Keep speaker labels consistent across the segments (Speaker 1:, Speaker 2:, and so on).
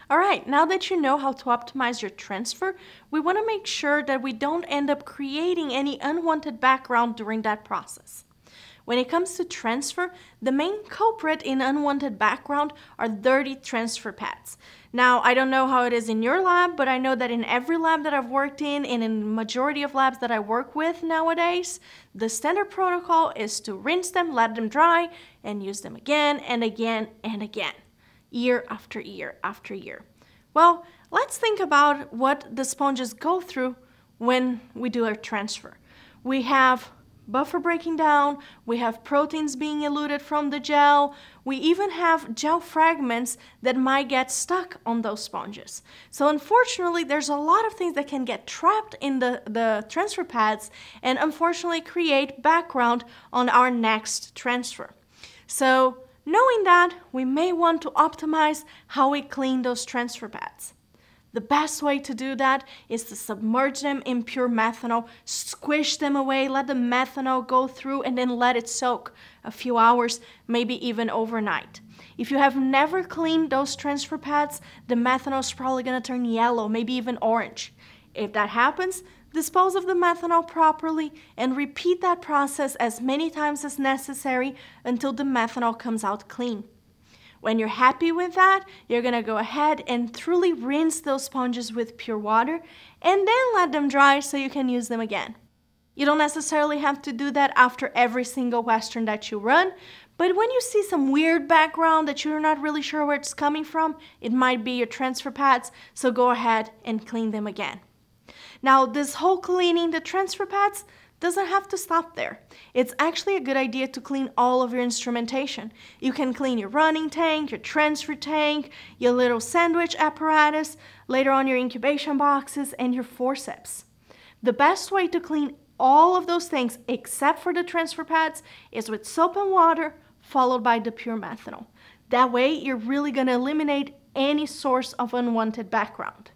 Speaker 1: All right, now that you know how to optimize your transfer, we want to make sure that we don't end up creating any unwanted background during that process. When it comes to transfer, the main culprit in unwanted background are dirty transfer pads. Now, I don't know how it is in your lab, but I know that in every lab that I've worked in and in the majority of labs that I work with nowadays, the standard protocol is to rinse them, let them dry, and use them again and again and again, year after year after year. Well, let's think about what the sponges go through when we do our transfer. We have buffer breaking down, we have proteins being eluted from the gel, we even have gel fragments that might get stuck on those sponges. So unfortunately, there's a lot of things that can get trapped in the transfer pads and unfortunately create background on our next transfer. So knowing that, we may want to optimize how we clean those transfer pads. The best way to do that is to submerge them in pure methanol, squish them away, let the methanol go through, and then let it soak a few hours, maybe even overnight. If you have never cleaned those transfer pads, the methanol is probably going to turn yellow, maybe even orange. If that happens, dispose of the methanol properly and repeat that process as many times as necessary until the methanol comes out clean. When you're happy with that, you're going to go ahead and truly rinse those sponges with pure water and then let them dry so you can use them again. You don't necessarily have to do that after every single Western that you run, but when you see some weird background that you're not really sure where it's coming from, it might be your transfer pads, so go ahead and clean them again. Now, this whole cleaning the transfer pads doesn't have to stop there. It's actually a good idea to clean all of your instrumentation. You can clean your running tank, your transfer tank, your little sandwich apparatus, later on your incubation boxes, and your forceps. The best way to clean all of those things, except for the transfer pads, is with soap and water, followed by the pure methanol. That way, you're really going to eliminate any source of unwanted background.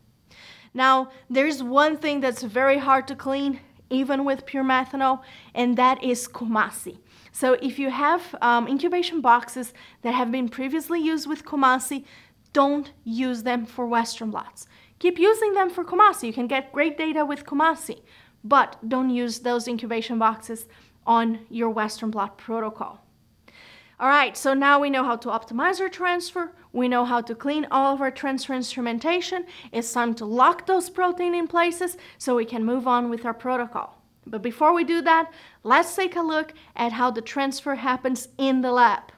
Speaker 1: Now, there's one thing that's very hard to clean, even with pure methanol, and that is kumasi. So if you have incubation boxes that have been previously used with kumasi, don't use them for Western blots. Keep using them for kumasi. You can get great data with kumasi, but don't use those incubation boxes on your Western blot protocol. All right, so now we know how to optimize our transfer. We know how to clean all of our transfer instrumentation. It's time to lock those proteins in places so we can move on with our protocol. But before we do that, let's take a look at how the transfer happens in the lab.